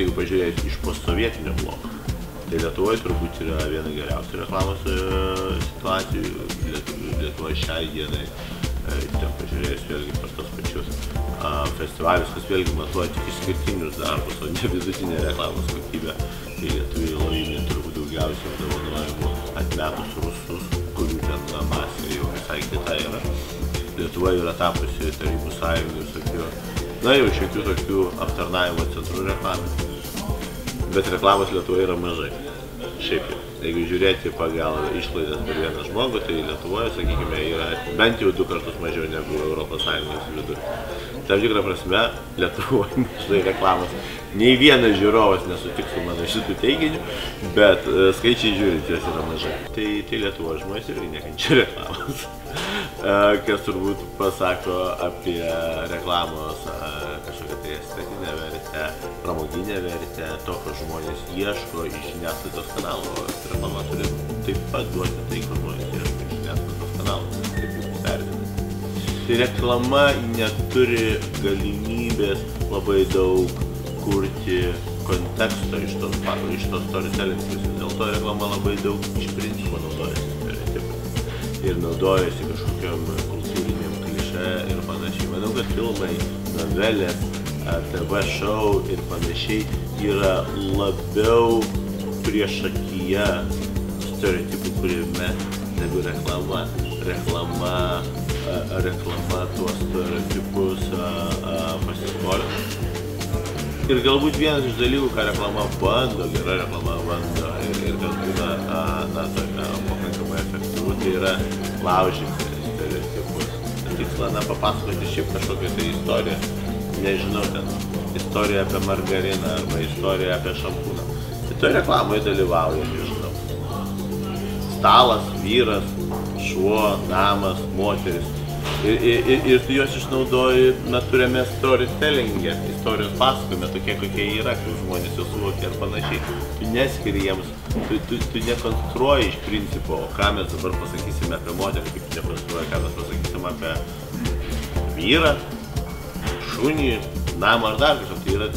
jeigu pažiūrėjus iš postsovietinio bloko, tai Lietuvoje turbūt yra viena geriausių reklamos situacijų. Lietuvoje šiai dienai, ten pažiūrėjus vėlgi per tos pačius festivalius, kas vėlgi matuoja tik skirtingus darbus, o ne vidutinė reklamos kokybė. Tai lietuviai laimi turbūt daugiausiai apdovanojimų atmetus rusus, kurių ten masė jau visai kita yra. Lietuva yra tapusi Tarybų sąjungų visokių, jau šiokių tokių aptarnavimo centrų reklamų. Bet reklamos Lietuvoje yra mažai. Šiaip jau. Jeigu žiūrėti pagal išlaidas per vieną žmogų, tai Lietuvoje, sakykime, yra bent jau 2 kartus mažiau negu Europos Sąjungos vidurkis. Tam tikrą prasme, Lietuvoje mažai reklamos. Nei vienas žiūrovas nesutiks su mano šitų teiginių, bet skaičiai žiūrint jas yra mažai. Tai Lietuvos žmonės irgi nekenčia reklamos. Kas turbūt pasako apie reklamos kažkokią tai estetinę vertę, pramoginę vertę, to, ko žmonės ieško iš žiniasklaidos kanalų. Reklama turi taip pat duoti tai, ko žmonės ieško iš žiniasklaidos kanalų. Tai reklama neturi galimybės labai daug kurti konteksto iš tos storytelling pusės. Dėl to reklama labai daug iš principo naudojasi stereotipais ir naudojasi kažkokiam kultūriniam klišė ir panašiai. Manau, kad filmai, novelės, TV show ir panašiai yra labiau priešakyje stereotipų kūrime negu reklama. Reklama tuos stereotipus pasiskolina. Ir galbūt vienas iš dalykų, ką reklama bando, gera reklama bando ir kas būna pakankamai efektyvu, tai yra laužyti stereotipus. Tiksla, papasakoti šiaip kažkokią tai istoriją, nežinau, ten istoriją apie margariną arba istoriją apie šampūną. Tai toje reklamoje dalyvauja, nežinau, stalas, vyras, šuo, namas, moteris. Ir tu juos išnaudoji natūriame storytelling'e, istorijos pasakojime, tokie kokie yra, kai žmonės jau suvokia ir panašiai. Tu neskiri jiems, tu nekonstruoji iš principo, ką mes dabar pasakysime apie moterį, kaip tu nekonstruoji, ką mes pasakysime apie vyrą, šunį, namą ar dar kažką. Tai yra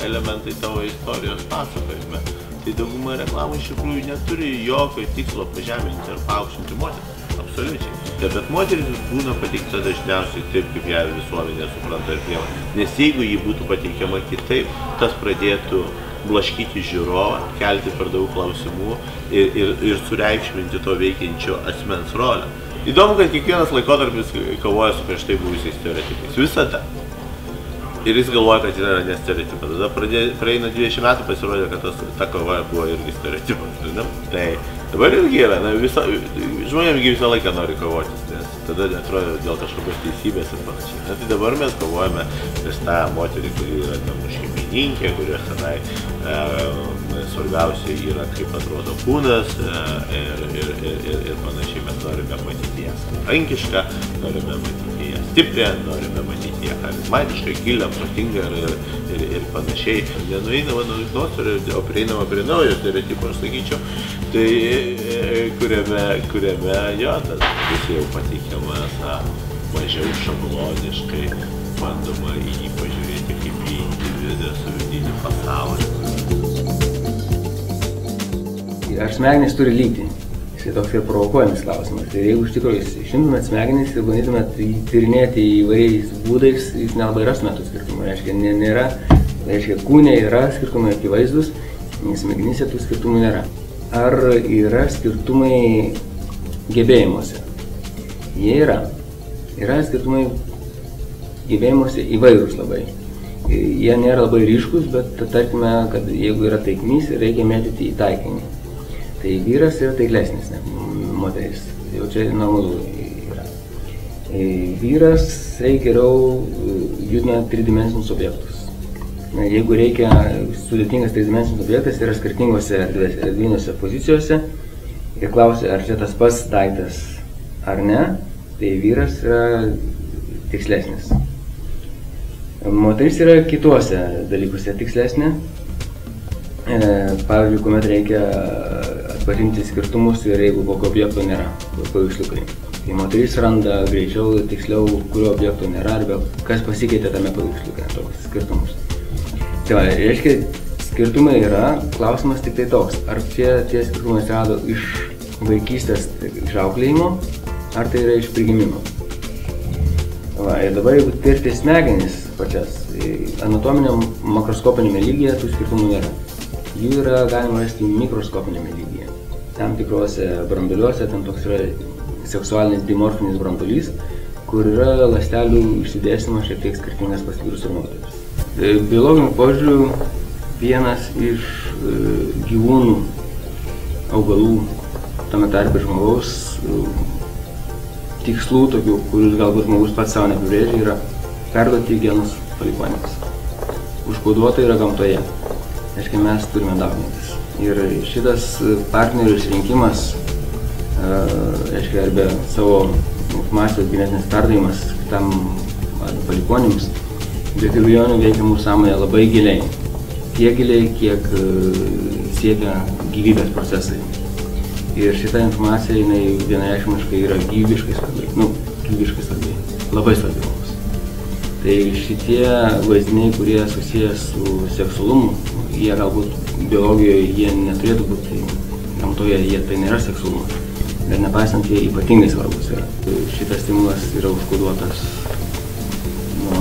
elementai tavo istorijos pasakojime. Tai dauguma reklamų iš tikrųjų neturi jokio tikslo pažeminti ar paaukštinti moterį. Absoliučiai. Bet moteris būna pateikta dažniausiai taip, kaip ją visuomenė supranta ir priema. Nes jeigu ji būtų pateikiama kitaip, tas pradėtų blaškyti žiūrovą, kelti per daug klausimų ir sureikšminti to veikiančio asmens rolę. Įdomu, kad kiekvienas laikotarpis kovoja su prieš tai buvusiais stereotipais. Visada. Ir jis galvoja, kad yra ne stereotipas. Tada praeina 20 metų, pasirodė, kad ta kova buvo irgi stereotipas. Tai dabar irgi yra, žmonėms visą laiką nori kovotis, nes tada atrodo dėl kažkokios teisybės ir panašiai. Tai dabar mes kovojame prieš tą moterį, kuri yra šeimininkė, kurios tenai svarbiausia yra, kaip atrodo kūnas ir panašiai. Mes norime matyti ją savarankišką, norime matyti ją stiprią, norime matyti ją charizmatišką, gilią, protingą ir panašiai. Nenueinama nuo stereotipo, o prieinama prie naujo stereotipo, aš sakyčiau, tai kuriame jo, tas jis jau pateikiamas mažiau šabloniškai, bandoma į jį pažiūrėti kaip į individą su vidiniu pasauliu. Ar smegenys turi lygtį? Jis toks ir provokuojamas klausimas. Ir jeigu iš tikrųjų išimtumėt smegenys ir bandytumėt tyrinėti įvairiais būdais, jūs nelabai rastumėt tų skirtumų. Reiškia, kūne yra skirtumai akivaizdus, nes smegenyse tų skirtumų nėra. Ar yra skirtumai gebėjimuose? Jie yra. Yra skirtumai gebėjimuose įvairūs labai. Jie nėra labai ryškus, bet tarkime, kad jeigu yra taikinys, reikia mėtyti į taikinį. Tai vyras yra taiklesnis negu moteris. Jau čia normalu yra. Vyras geriau judina tridimensinius objektus. Jeigu reikia sudėtingas tridimensinis objektas, yra skirtingose erdviniuose pozicijose ir klausia, ar čia tas pats daiktas ar ne, tai vyras yra tikslesnis. Moteris yra kituose dalykuose tikslesnė. Pavyzdžiui, kuomet reikia atpažinti skirtumus ir jeigu kokio objekto nėra, paveiksliukai. Tai moteris randa greičiau, tiksliau, kurio objekto nėra arba kas pasikeitė tame paveiksliuke, toks skirtumus. Tai va, reiškia, Skirtumai yra, klausimas tik tai toks, ar tie skirtumai atsirado iš vaikystės išauklėjimo, ar tai yra iš prigimimo. Ir dabar jeigu tirti smegenis pačias, anatominiam makroskopinėme lygyje tų skirtumų nėra. Jų yra galima rasti mikroskopinėme lygyje. Tam tikrose branduoliuose, tam toks yra seksualinis dimorfinis branduolys, kur yra ląstelių išsidėstymas šiek tiek skirtingas pas vyrus ir moteris. Biologiniu požiūriu vienas iš gyvūnų, augalų, tame tarpe žmogaus tikslų, tokių, kurius galbūt žmogus pats savo neapibrėžia, yra perduoti genus palikuonims. Užkoduota yra gamtoje. Reiškia, mes turime daugintis. Ir šitas partnerių išrinkimas, reiškia, arba savo informacijos genetinis perdavimas kitam palikuonims, be abejonių veikia mūsų sąmonėje labai giliai. Tiek giliai, kiek siekia gyvybės procesai. Ir šita informacija, jinai vienareikšmiškai yra gyvybiškai svarbi. Gyvybiškai svarbi. Labai svarbi mums. Tai šitie vaizdiniai, kurie susijęs su seksualumu, jie galbūt biologijoje jie neturėtų būti, gamtoje jie tai nėra seksualumas. Bet nepaisant, jie ypatingai svarbus yra. Šitas stimulas yra užkoduotas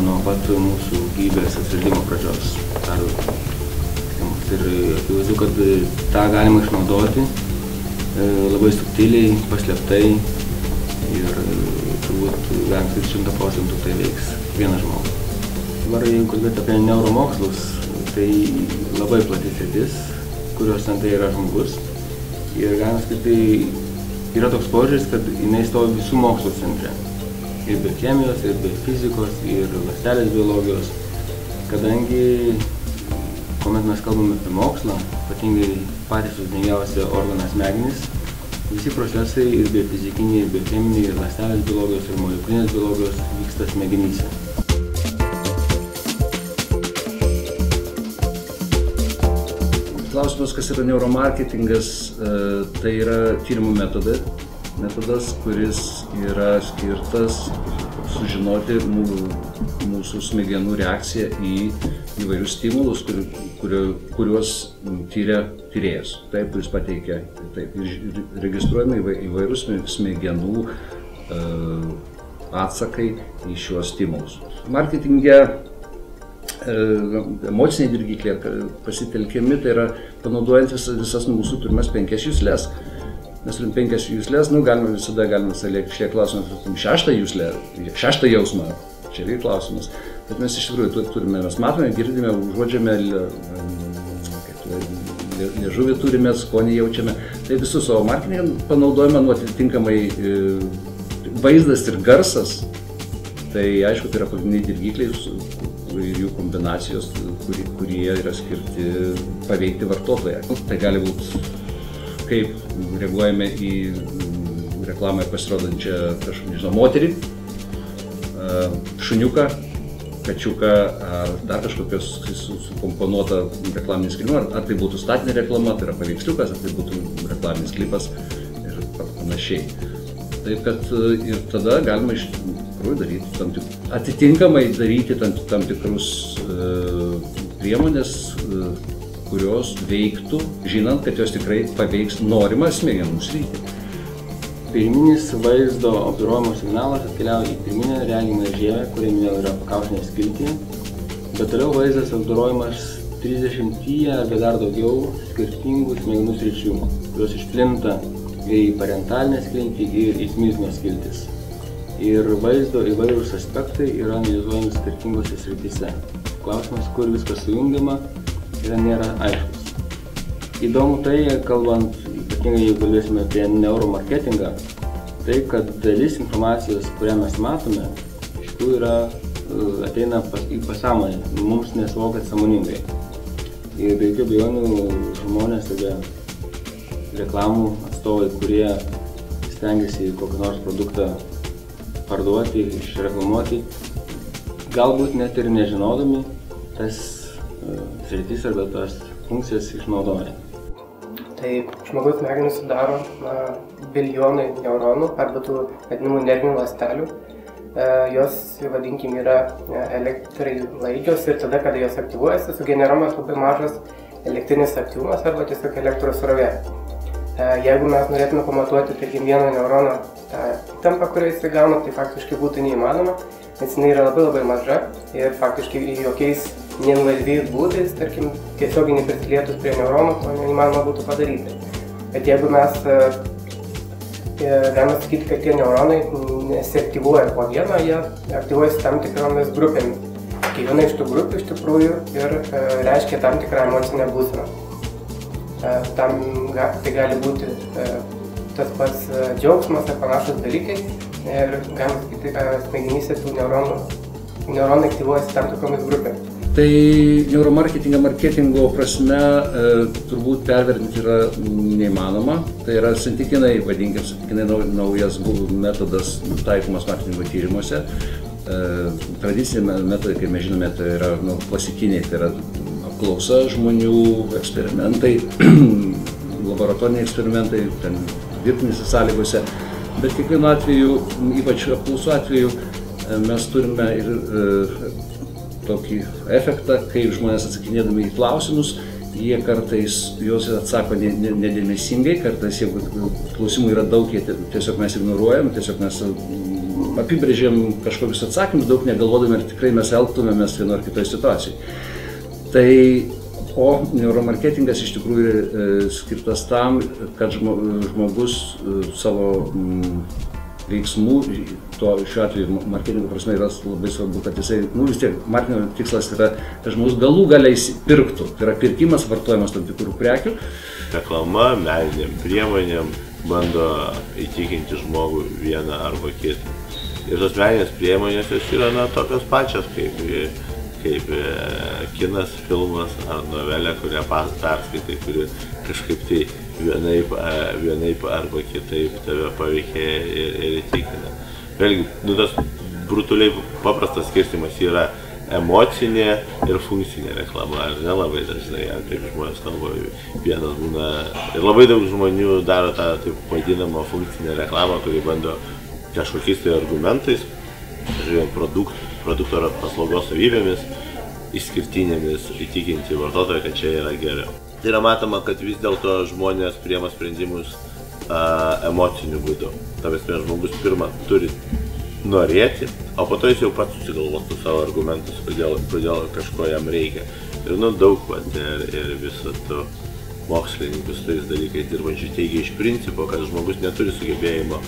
nuo pat mūsų gyvybės atsiradimo pradžios. Ir akivaizdu, kad tą galima išnaudoti labai subtiliai, paslėptai ir turbūt galim sakyti 100% tai veiks vienas žmogus. Dabar jeigu kalbėti apie neuromokslus, tai labai plati sritis, kurios ant tai yra žmogus. Ir galim sakyti, yra toks požiūris, kad jinai stovi visų mokslų centre. Ir biochemijos, ir biofizikos, ir ląstelės biologijos, kadangi kuomet mes kalbame apie mokslą, ypatingai patys sudėtingiausi organas smegenys, visi procesai ir biofizikiniai, ir biocheminiai, ir ląstelės biologijos, ir molekulinės biologijos vyksta smegenyse. Klausimas, kas yra neuromarketingas, tai yra tyrimų metodas, kuris yra skirtas sužinoti mūsų smegenų reakciją į įvairius stimulus, kuriuos tyria tyrėjas. Taip, kuris pateikia, taip, registruojame įvairius smegenų atsakai į šiuos stimulus. Marketinge emociniai dirgikliai pasitelkiami, tai yra panaudojant visas mūsų turimas 5 juslės. Mes turim 5 juslės, visada galime šie klausimą, šeštą jausmą, čia yra klausimas. Bet mes iš tikrųjų turime, mes matome, girdime, užuodžiame, liežuvį turime, skonį jaučiame. Tai visus savo marketingą panaudojame atitinkamai vaizdas ir garsas. Tai aišku, tai yra pagrindiniai dirgikliai ir jų kombinacijos, kurie yra skirti paveikti vartotoją. Tai gali būti, kaip reaguojame į reklamoje pasirodančią moterį, šuniuką, kačiuką, ar dar kažkokios sukomponuota reklaminį skelbimą, ar tai būtų statinė reklama, tai yra paveiksliukas, ar tai būtų reklaminis klipas ir panašiai. Taip kad ir tada galima iš tikrųjų daryti atitinkamai daryti tam tikrus priemonės, kurios veiktų, žinant, kad jos tikrai paveiks norimą smegenų sritį. Pirminis vaizdo apdorojimo signalas atkeliauja į pirminę regimą žievę, kuri minėjau yra pakaušinėje skiltyje, bet toliau vaizdas apdorojamas 30 arba dar daugiau skirtingų smegenų sričių, kurios išplinta į parentalinę skiltį ir į smiltinę skiltis. Ir vaizdo įvairūs aspektai yra analizuojami skirtingose srityse. Klausimas, kur viskas sujungiama, nėra aiškus. Įdomu tai, kalbant, ypatingai jeigu kalbėsime apie neuromarketingą, tai kad dalis informacijos, kurią mes matome, iš tikrųjų ateina į pasąmonę, mums nesuvokiant sąmoningai. Ir be jokių abejonių žmonės arba reklamų atstovai, kurie stengiasi kokį nors produktą parduoti, išreklamuoti, galbūt net ir nežinodami tas sritis arba tas funkcijas išnaudoja. Tai žmogaus smegenys sudaro bilijonai neuronų arba tų vadinamų nervinių ląstelių. Jos, vadinkim, yra elektrai laidžios ir tada, kada jos aktyvuojasi, sugeneruojamas labai mažas elektrinis aktyvumas arba tiesiog elektros srovė. Jeigu mes norėtume pamatuoti, tarkim, vieno neurono tą įtampą, kurią jis gauna, tai faktiškai būtų neįmanoma, nes jinai yra labai maža ir faktiškai jokiais neinvazyviais būdais, tarkim, tiesiogiai neprisilietus prie neuronų, to neįmanoma būtų padaryti. Bet jeigu mes galime sakyti, kad tie neuronai nesiaktyvuoja po vieną, jie aktyvuojasi tam tikromis grupėmis. Kiekviena iš tų grupių iš tikrųjų ir reiškia tam tikrą emocinę būseną. Tai gali būti tas pats džiaugsmas ar panašus dalykai ir galima sakyti, kad smegenyse tų neuronai aktyvuojasi tam tikromis grupėmis. Tai marketingo prasme turbūt pervertinti yra neįmanoma. Tai yra santykinai naujas metodas taikomas marketingo tyrimuose. Tradiciniai metodai, kaip mes žinome, tai yra klasikiniai, tai yra apklausa žmonių, eksperimentai, laboratoriniai eksperimentai, ten dirbtinėse sąlygose. Bet kiekvienu atveju, ypač apklausų atveju, mes turime ir tokį efektą, kaip žmonės atsakinėdami į klausimus, jie kartais juos atsako nedėmesingai, kartais jeigu klausimų yra daug, tiesiog mes ignoruojam, tiesiog mes apibrėžiam kažkokius atsakymus, daug negalvodami, ar tikrai mes elgtumėmės vieno ar kitoje situacijoje. O neuromarketingas iš tikrųjų skirtas tam, kad žmogus savo veiksmų, šiuo atveju marketingo prasme yra labai svarbu, kad jisai, vis tiek marketingo tikslas yra, kad žmogus galų galiai pirktų. Tai yra pirkimas, vartojimas tam tikrų prekių. Reklama, meninėm priemonėm bando įtikinti žmogų vieną arba kitą. Ir tos meninės priemonės jos yra tokios pačios kaip kinas, filmas ar novelė, kurią perskaitai, kuri kažkaip tai vienaip arba kitaip tave paveikia ir įtikina. Vėlgi, tas brutaliai paprastas skirstymas yra emocinė ir funkcinė reklama, ar ne labai dažnai, kaip žmonės kalba, vienas būna ir labai daug žmonių daro tą taip vadinamą funkcinę reklamą, kuri bando kažkokiais tai argumentais, produkto ar paslaugos savybėmis, išskirtinėmis įtikinti vartotoją, kad čia yra geriau. Tai yra matoma, kad vis dėlto žmonės priima sprendimus emociniu būdu. Ta prasme, žmogus pirmą turi norėti, o po to jis jau pats susigalvotų savo argumentus, kodėl kažko jam reikia. Ir daug ir viso to mokslininkus tais dalykais dirbančių teigia iš principo, kad žmogus neturi sugebėjimo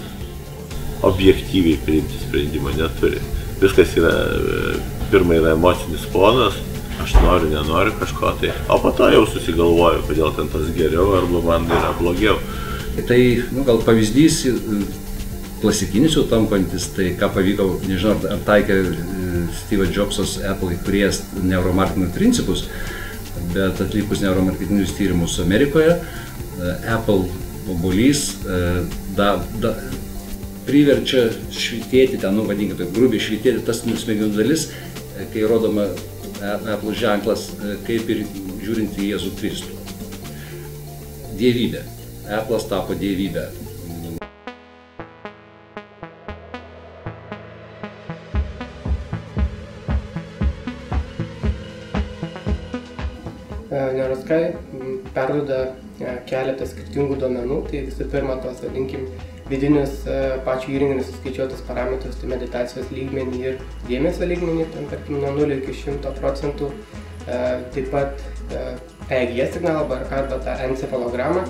objektyviai priimti sprendimą, neturi. Viskas yra, pirma yra emocinis fonas, aš noriu, nenoriu kažko tai, o po to jau susigalvoju, kodėl ten tas geriau arba man yra blogiau. Tai gal pavyzdys klasikinis jau tampantis, tai ką pavyko, nežinau, ar taikė Steve'as Jobsas, Apple įkūrėjas neuromarketingo principus, bet atlikus neuromarketinginius tyrimus Amerikoje, Apple obuolys priverčia švytėti, vadinkime, grubiai švytėti tas smegenų dalis, kai rodoma Apple ženklas, kaip ir žiūrint į Jėzų Kristų. Dievybė. Apple'as tapo dievybė. Neurosky perduoda keletą skirtingų duomenų, tai visų pirma tos, vadinkim, vidinius pačių įrenginio suskaičiuotus parametrus, tai meditacijos lygmenį ir dėmesio lygmenį, tarkim, nuo 0 iki 100%, taip pat EEG signalą arba tą encefalogramą,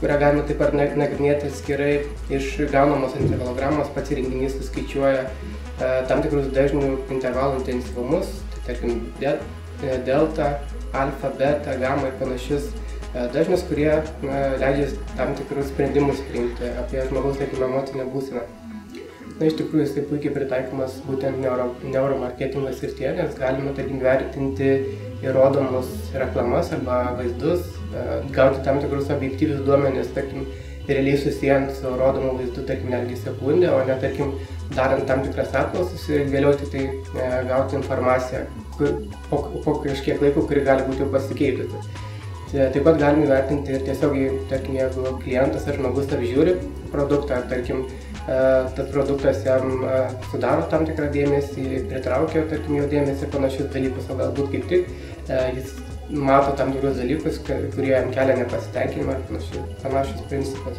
kurią galima taip pat nagrinėti atskirai. Iš gaunamos encefalogramos pats įrenginys suskaičiuoja tam tikrus dažnių intervalų intensyvumus, tai tarkim delta, alfa, beta, gamma ir panašius dažnius, kurie leidžia tam tikrus sprendimus priimti apie žmogaus, tarkim, emocinę būseną. Iš tikrųjų, jisai puikiai pritaikomas būtent neuromarketingo srityje, nes galima, tarkim, vertinti įrodomus reklamas arba vaizdus, gauti tam tikrus objektyvius duomenis, tarkim, realiai susijant su rodomu vaizdu, tarkim, netgi sekundę, o ne, tarkim, darant tam tikras apklausas ir vėliau tik tai gauti informaciją po kažkiek laiko, kuri gali būti jau pasikeitusi. Taip pat galime įvertinti ir tiesiogiai, tarkim, jeigu klientas ar žmogus apžiūri produktą, tarkim, tas produktas jam sudaro tam tikrą dėmesį, pritraukia, tarkim, jo dėmesį panašius dalykus, o galbūt kaip tik jis mato tam tikrus dalykus, kurie jam kelia nepasitenkinimą ar panašus principas.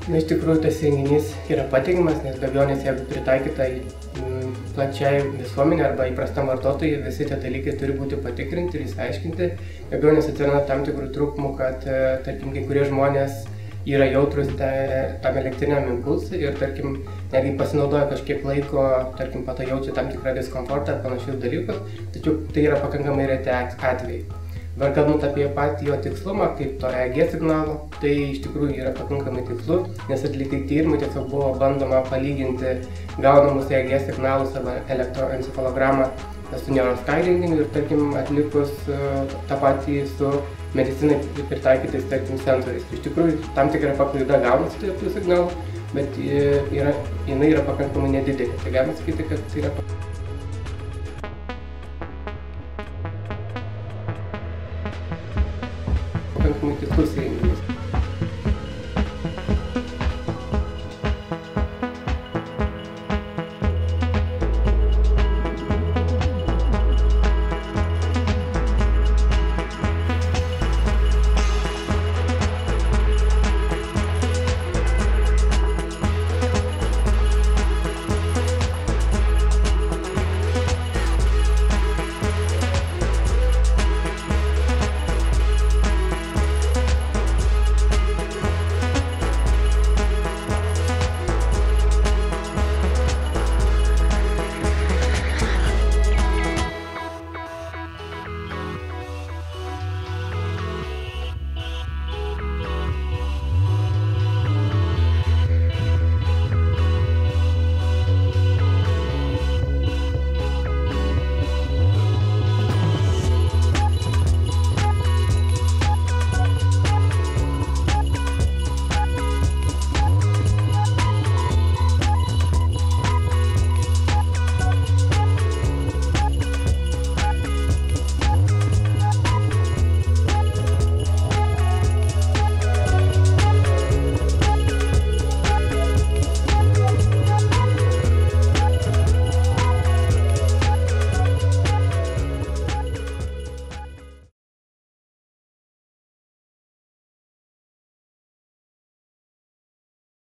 Na, iš tikrųjų, tas renginys yra patikimas, nes be abejonės, jeigu pritaikyta plačiai visuomenė arba įprastam vartotojui, visi tie dalykai turi būti patikrinti ir įsiaiškinti. Be abejonės atsiranda tam tikrų trūkumų, kad, tarkim, kai kurie žmonės yra jautrus tam elektriniam impulsui ir, tarkim, netgi pasinaudoja kažkiek laiko, tarkim, pato jaučia tam tikrą diskomfortą ar panašius dalykus, tačiau tai yra pakankamai reti atvejai. Dabar kalbant apie patį jo tikslumą, kaip to EEG signalo, tai iš tikrųjų yra pakankamai tikslu, nes atlikti tyrimai tiesiog buvo bandoma palyginti gaunamus EEG signalus arba elektroencefalogramą su neuroskairingu ir, tarkim, atlikus tą patį su medicinai pritaikytais, tarkim, sensoriais. Iš tikrųjų, tam tikra paklaida gaunasi tų signalų, bet jinai yra pakankamai nedidelė. Tai galima sakyti, kad tai yra pakankamai tikslus įrenginys.